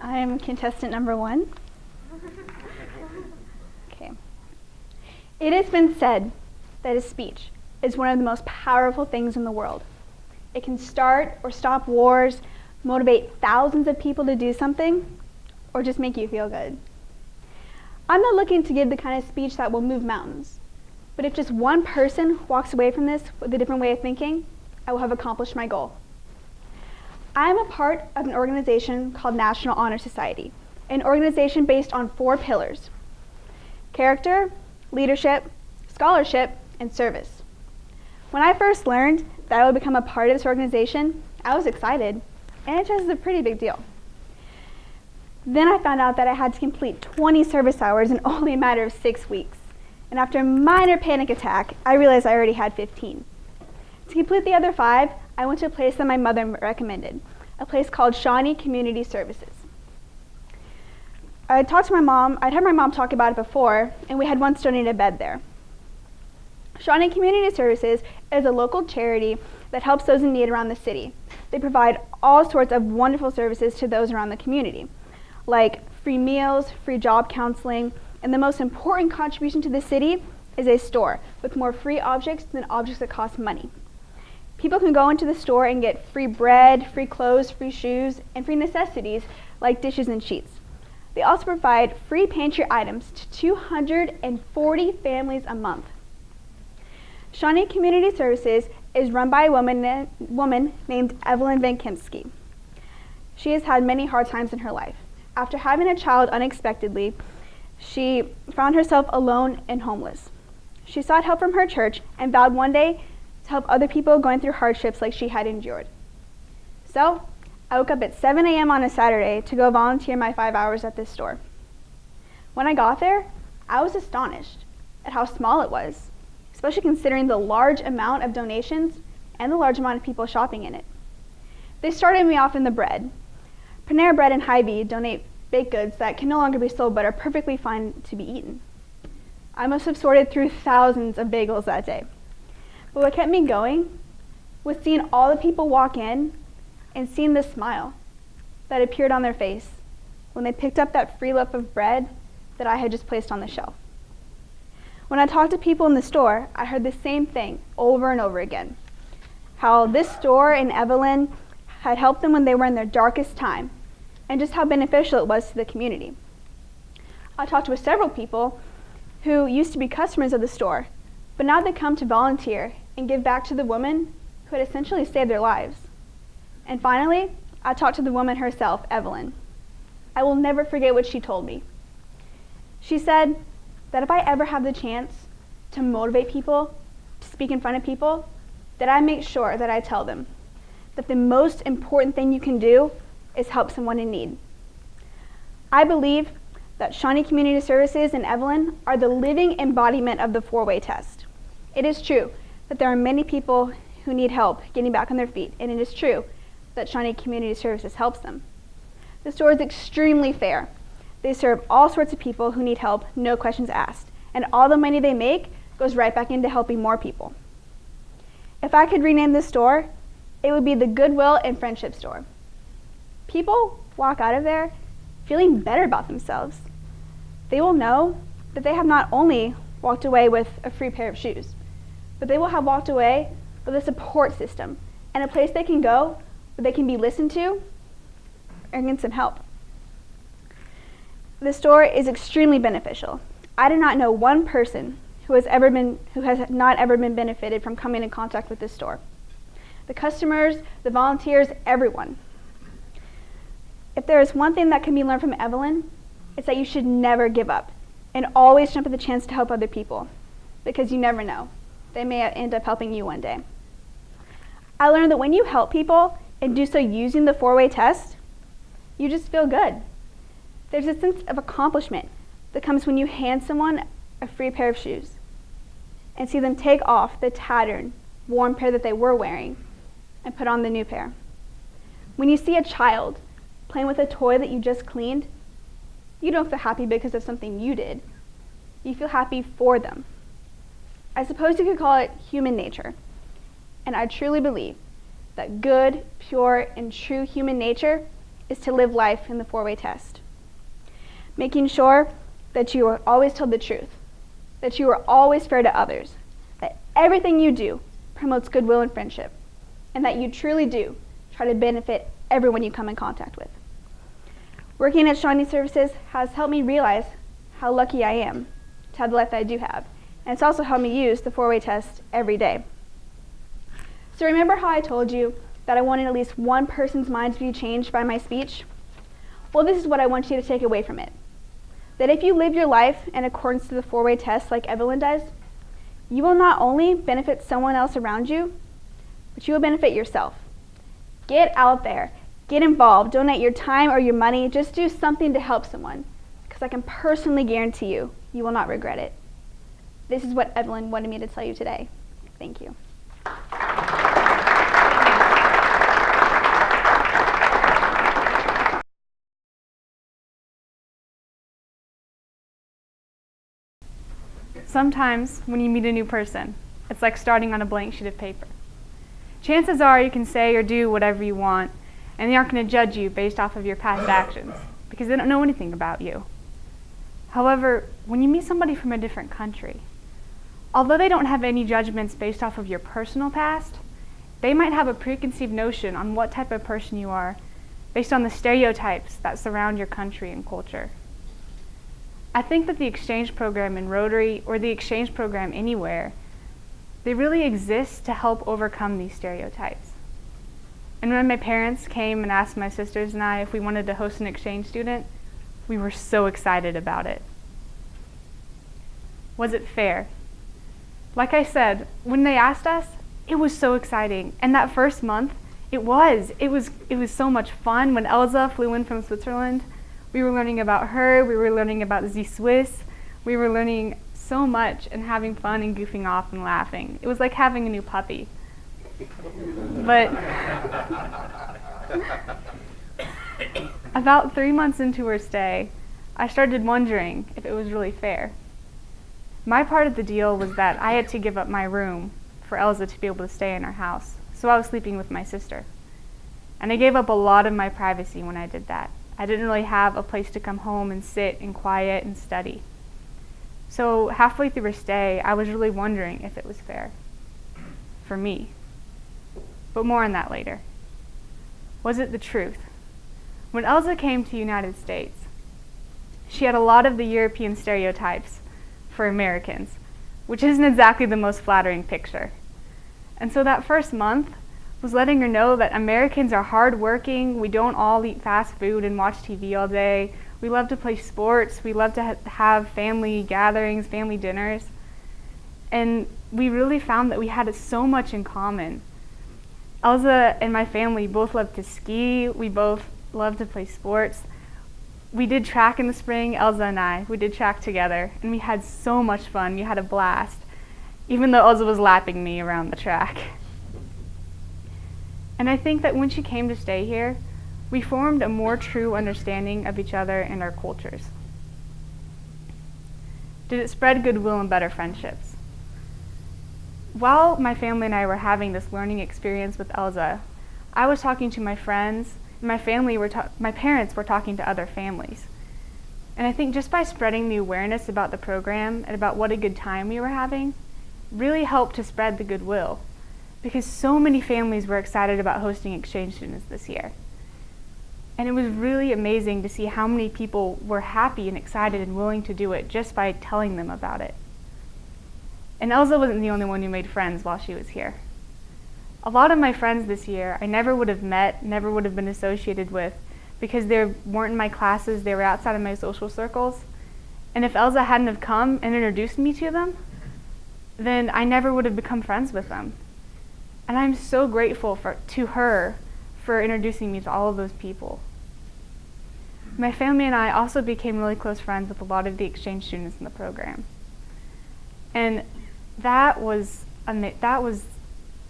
I'm contestant number 1. Okay. It has been said that a speech is one of the most powerful things in the world. It can start or stop wars, motivate thousands of people to do something, or just make you feel good. I'm not looking to give the kind of speech that will move mountains, but if just one person walks away from this with a different way of thinking, I will have accomplished my goal. I am a part of an organization called National Honor Society, an organization based on 4 pillars: character, leadership, scholarship, and service. When I first learned that I would become a part of this organization, I was excited, and it was a pretty big deal. Then I found out that I had to complete 20 service hours in only a matter of 6 weeks. And after a minor panic attack, I realized I already had 15. To complete the other 5, I went to a place that my mother recommended, a place called Shawnee Community Services. I'd heard my mom talk about it before, and we had once donated a bed there. Shawnee Community Services is a local charity that helps those in need around the city. They provide all sorts of wonderful services to those around the community, like free meals, free job counseling, and the most important contribution to the city is a store with more free objects than objects that cost money. People can go into the store and get free bread, free clothes, free shoes, and free necessities like dishes and sheets. They also provide free pantry items to 240 families a month. Shawnee Community Services is run by a woman named Evelyn Van Kempsky. She has had many hard times in her life. After having a child unexpectedly, she found herself alone and homeless. She sought help from her church and vowed one day to help other people going through hardships like she had endured. So, I woke up at 7 a.m. on a Saturday to go volunteer my 5 hours at this store. When I got there, I was astonished at how small it was, especially considering the large amount of donations and the large amount of people shopping in it. They started me off in the bread. Panera Bread and Hy-Vee donate baked goods that can no longer be sold but are perfectly fine to be eaten. I must have sorted through thousands of bagels that day. But what kept me going was seeing all the people walk in and seeing the smile that appeared on their face when they picked up that free loaf of bread that I had just placed on the shelf. When I talked to people in the store, I heard the same thing over and over again. How this store and Evelyn had helped them when they were in their darkest time, and just how beneficial it was to the community. I talked with several people who used to be customers of the store, but now they come to volunteer and give back to the woman who had essentially saved their lives. And finally, I talked to the woman herself, Evelyn. I will never forget what she told me. She said that if I ever have the chance to motivate people, to speak in front of people, that I make sure that I tell them that the most important thing you can do is help someone in need. I believe that Shawnee Community Services and Evelyn are the living embodiment of the 4-way test. It is true that there are many people who need help getting back on their feet, and it is true that Shawnee Community Services helps them. The store is extremely fair. They serve all sorts of people who need help, no questions asked, and all the money they make goes right back into helping more people. If I could rename this store, it would be the Goodwill and Friendship Store. People walk out of there feeling better about themselves. They will know that they have not only walked away with a free pair of shoes, but they will have walked away with a support system and a place they can go where they can be listened to and get some help. The store is extremely beneficial. I do not know one person who has not ever been benefited from coming in contact with this store. The customers, the volunteers, everyone. If there is one thing that can be learned from Evelyn, it's that you should never give up and always jump at the chance to help other people, because you never know. They may end up helping you one day. I learned that when you help people and do so using the 4-way test, you just feel good. There's a sense of accomplishment that comes when you hand someone a free pair of shoes and see them take off the tattered, worn pair that they were wearing and put on the new pair. When you see a child playing with a toy that you just cleaned, you don't feel happy because of something you did. You feel happy for them. I suppose you could call it human nature. And I truly believe that good, pure, and true human nature is to live life in the four-way test. Making sure that you are always told the truth, that you are always fair to others, that everything you do promotes goodwill and friendship, and that you truly do try to benefit everyone you come in contact with. Working at Shawnee Services has helped me realize how lucky I am to have the life that I do have, and it's also helped me use the four-way test every day. So remember how I told you that I wanted at least one person's mind to be changed by my speech? Well, this is what I want you to take away from it. That if you live your life in accordance to the four-way test like Evelyn does, you will not only benefit someone else around you, but you will benefit yourself. Get out there, get involved, donate your time or your money, just do something to help someone, because I can personally guarantee you, you will not regret it. This is what Evelyn wanted me to tell you today. Thank you. Sometimes when you meet a new person, it's like starting on a blank sheet of paper. Chances are you can say or do whatever you want, and they aren't going to judge you based off of your past actions, because they don't know anything about you. However, when you meet somebody from a different country, although they don't have any judgments based off of your personal past, they might have a preconceived notion on what type of person you are based on the stereotypes that surround your country and culture. I think that the exchange program in Rotary, or the exchange program anywhere, they really exist to help overcome these stereotypes. And when my parents came and asked my sisters and I if we wanted to host an exchange student, we were so excited about it. Was it fair? Like I said, when they asked us, it was so exciting. And that first month, it was so much fun. When Elsa flew in from Switzerland, we were learning about her, we were learning about the Swiss, we were learning so much and having fun and goofing off and laughing. It was like having a new puppy. But about 3 months into her stay, I started wondering if it was really fair. My part of the deal was that I had to give up my room for Elsa to be able to stay in our house, so I was sleeping with my sister. And I gave up a lot of my privacy when I did that. I didn't really have a place to come home and sit and quiet and study. So halfway through her stay, I was really wondering if it was fair for me. But more on that later. Was it the truth? When Elsa came to the United States, she had a lot of the European stereotypes for Americans, which isn't exactly the most flattering picture. And so that first month was letting her know that Americans are hardworking, we don't all eat fast food and watch TV all day, we love to play sports, we love to have family gatherings, family dinners. And we really found that we had so much in common. Elsa and my family both love to ski, we both love to play sports. We did track in the spring, Elsa and I, we did track together, and we had so much fun, we had a blast, even though Elsa was lapping me around the track. And I think that when she came to stay here, we formed a more true understanding of each other and our cultures. Did it spread goodwill and better friendships? While my family and I were having this learning experience with Elsa, I was talking to my friends, and my parents were talking to other families. And I think just by spreading the awareness about the program and about what a good time we were having, really helped to spread the goodwill, because so many families were excited about hosting exchange students this year. And it was really amazing to see how many people were happy and excited and willing to do it just by telling them about it. And Elsa wasn't the only one who made friends while she was here. A lot of my friends this year I never would have met, never would have been associated with, because they weren't in my classes, they were outside of my social circles. And if Elsa hadn't have come and introduced me to them, then I never would have become friends with them. And I'm so grateful to her for introducing me to all of those people. My family and I also became really close friends with a lot of the exchange students in the program. And that was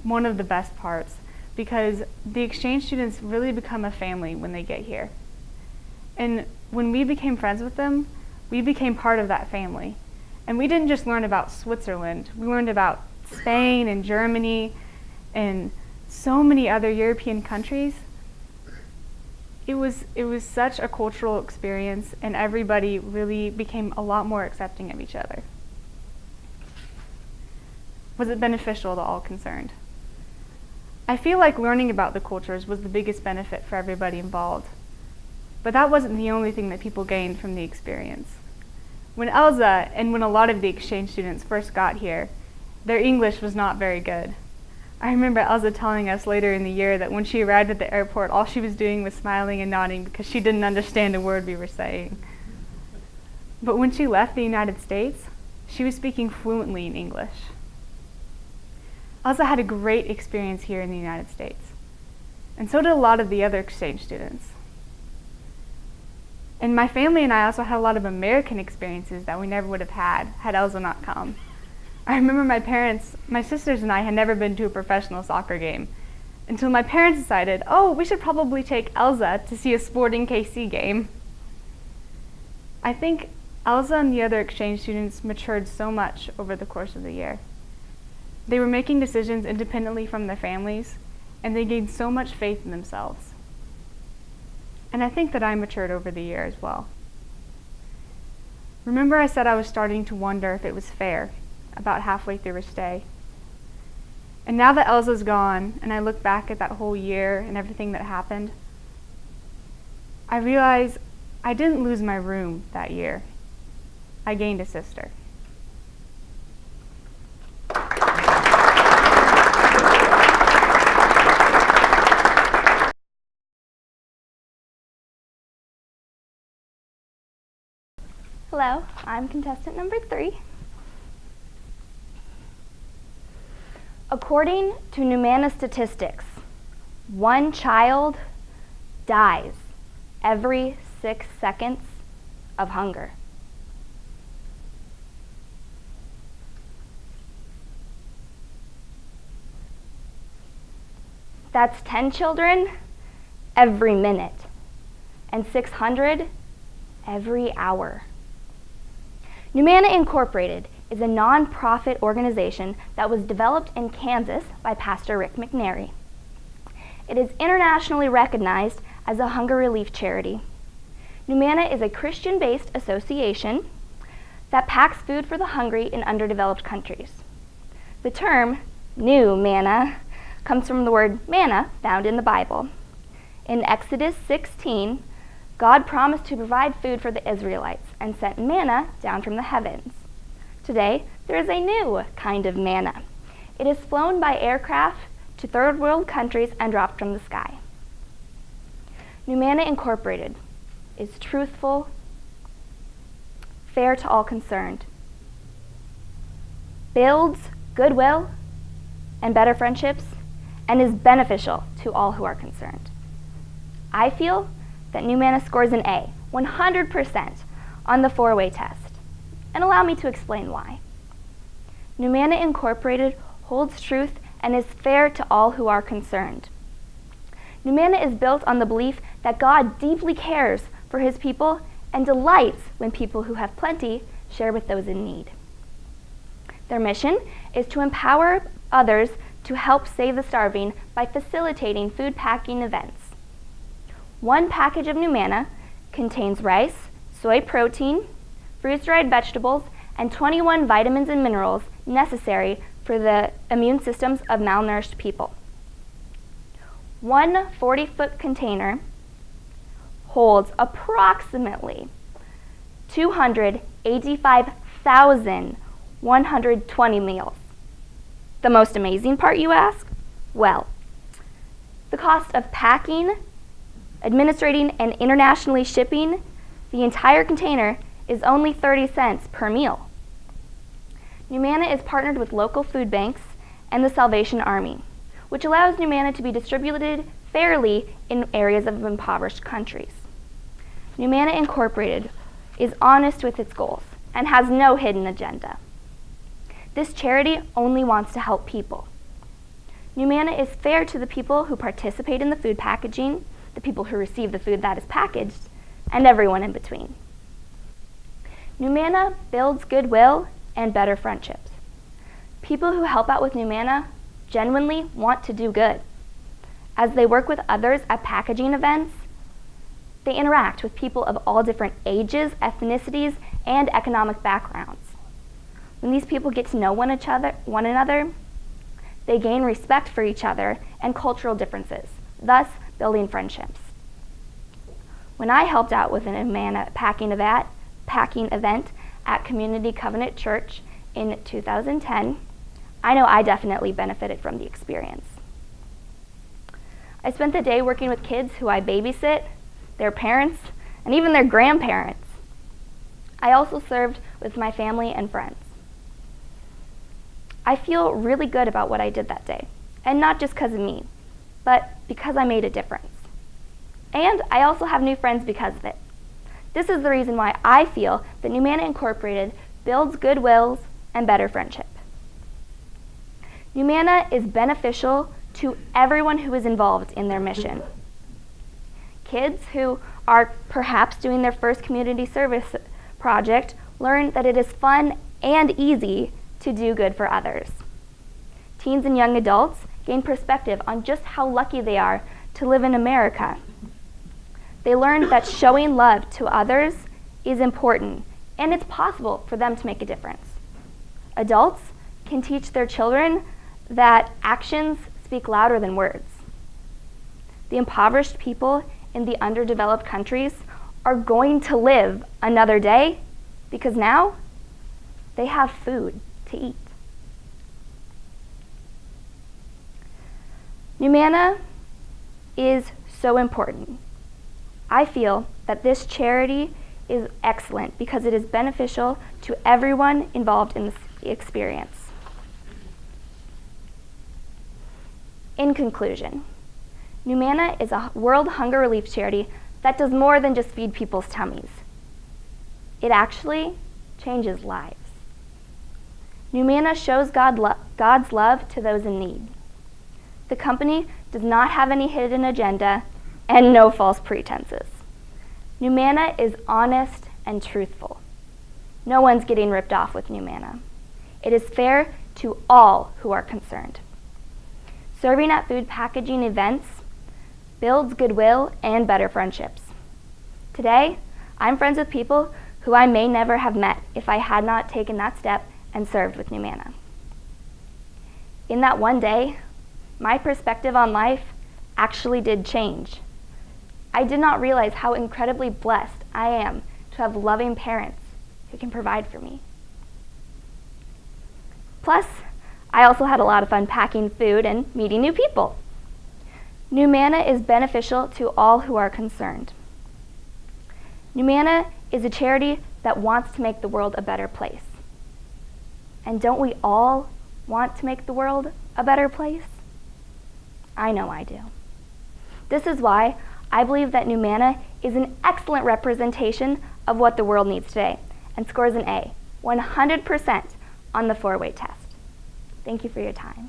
one of the best parts, because the exchange students really become a family when they get here. And when we became friends with them, we became part of that family. And we didn't just learn about Switzerland, we learned about Spain and Germany and so many other European countries. It was such a cultural experience, and everybody really became a lot more accepting of each other. Was it beneficial to all concerned? I feel like learning about the cultures was the biggest benefit for everybody involved. But that wasn't the only thing that people gained from the experience. When Elza and when a lot of the exchange students first got here, their English was not very good. I remember Elza telling us later in the year that when she arrived at the airport, all she was doing was smiling and nodding because she didn't understand a word we were saying. But when she left the United States, she was speaking fluently in English. Elza had a great experience here in the United States, and so did a lot of the other exchange students. And my family and I also had a lot of American experiences that we never would have had Elza not come. I remember my sisters and I had never been to a professional soccer game until my parents decided, oh, we should probably take Elza to see a Sporting KC game. I think Elza and the other exchange students matured so much over the course of the year. They were making decisions independently from their families, and they gained so much faith in themselves. And I think that I matured over the year as well. Remember I said I was starting to wonder if it was fair about halfway through her stay. And now that Elza's gone, and I look back at that whole year and everything that happened, I realize I didn't lose my room that year. I gained a sister. Hello, I'm contestant number 3. According to Numana statistics, 1 child dies every 6 seconds of hunger. That's 10 children every minute, and 600 every hour. Numana Incorporated is a non-profit organization that was developed in Kansas by Pastor Rick McNary. It is internationally recognized as a hunger relief charity. Numana is a Christian-based association that packs food for the hungry in underdeveloped countries. The term new manna comes from the word manna found in the Bible. In Exodus 16, God promised to provide food for the Israelites and sent manna down from the heavens. Today, there is a new kind of manna. It is flown by aircraft to third world countries and dropped from the sky. Numana Incorporated is truthful, fair to all concerned, builds goodwill and better friendships, and is beneficial to all who are concerned. I feel that Numana scores an A, 100%, on the 4-way test, and allow me to explain why. Numana Incorporated holds truth and is fair to all who are concerned. Numana is built on the belief that God deeply cares for his people and delights when people who have plenty share with those in need. Their mission is to empower others to help save the starving by facilitating food packing events. 1 package of Numana contains rice, soy protein, freeze-dried vegetables, and 21 vitamins and minerals necessary for the immune systems of malnourished people. 1 40-foot container holds approximately 285,120 meals. The most amazing part, you ask? Well, the cost of packing, administrating, and internationally shipping the entire container is only 30 cents per meal. Numana is partnered with local food banks and the Salvation Army, which allows Numana to be distributed fairly in areas of impoverished countries. Numana Incorporated is honest with its goals and has no hidden agenda. This charity only wants to help people. Numana is fair to the people who participate in the food packaging, the people who receive the food that is packaged, and everyone in between. Numana builds goodwill and better friendships. People who help out with Numana genuinely want to do good. As they work with others at packaging events, They interact with people of all different ages, ethnicities, and economic backgrounds. When these people get to know one another, they gain respect for each other and cultural differences, thus building friendships. When I helped out with an Humana packing event at Community Covenant Church in 2010, I know I definitely benefited from the experience. I spent the day working with kids who I babysit, their parents, and even their grandparents. I also served with my family and friends. I feel really good about what I did that day, and not just because of me, but because I made a difference. And I also have new friends because of it. This is the reason why I feel that Humana Incorporated builds goodwills and better friendship. Humana is beneficial to everyone who is involved in their mission. Kids who are perhaps doing their first community service project learn that it is fun and easy to do good for others. Teens and young adults gain perspective on just how lucky they are to live in America. They learn that showing love to others is important, and it's possible for them to make a difference. Adults can teach their children that actions speak louder than words. The impoverished people in the underdeveloped countries are going to live another day because now they have food to eat. Humana is so important. I feel that this charity is excellent because it is beneficial to everyone involved in this experience. In conclusion, Humana is a World Hunger Relief charity that does more than just feed people's tummies. It actually changes lives. Humana shows God's love to those in need. The company does not have any hidden agenda and no false pretenses. Humana is honest and truthful. No one's getting ripped off with Humana. It is fair to all who are concerned. Serving at food packaging events builds goodwill and better friendships. Today, I'm friends with people who I may never have met if I had not taken that step and served with Humana. In that one day, my perspective on life actually did change. I did not realize how incredibly blessed I am to have loving parents who can provide for me. Plus, I also had a lot of fun packing food and meeting new people. Humana is beneficial to all who are concerned. Humana is a charity that wants to make the world a better place. And don't we all want to make the world a better place? I know I do. This is why I believe that Humana is an excellent representation of what the world needs today and scores an A, 100% on the 4-way test. Thank you for your time.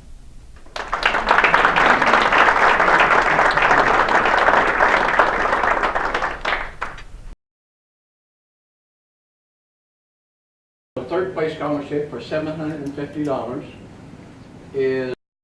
The third place scholarship for $750 is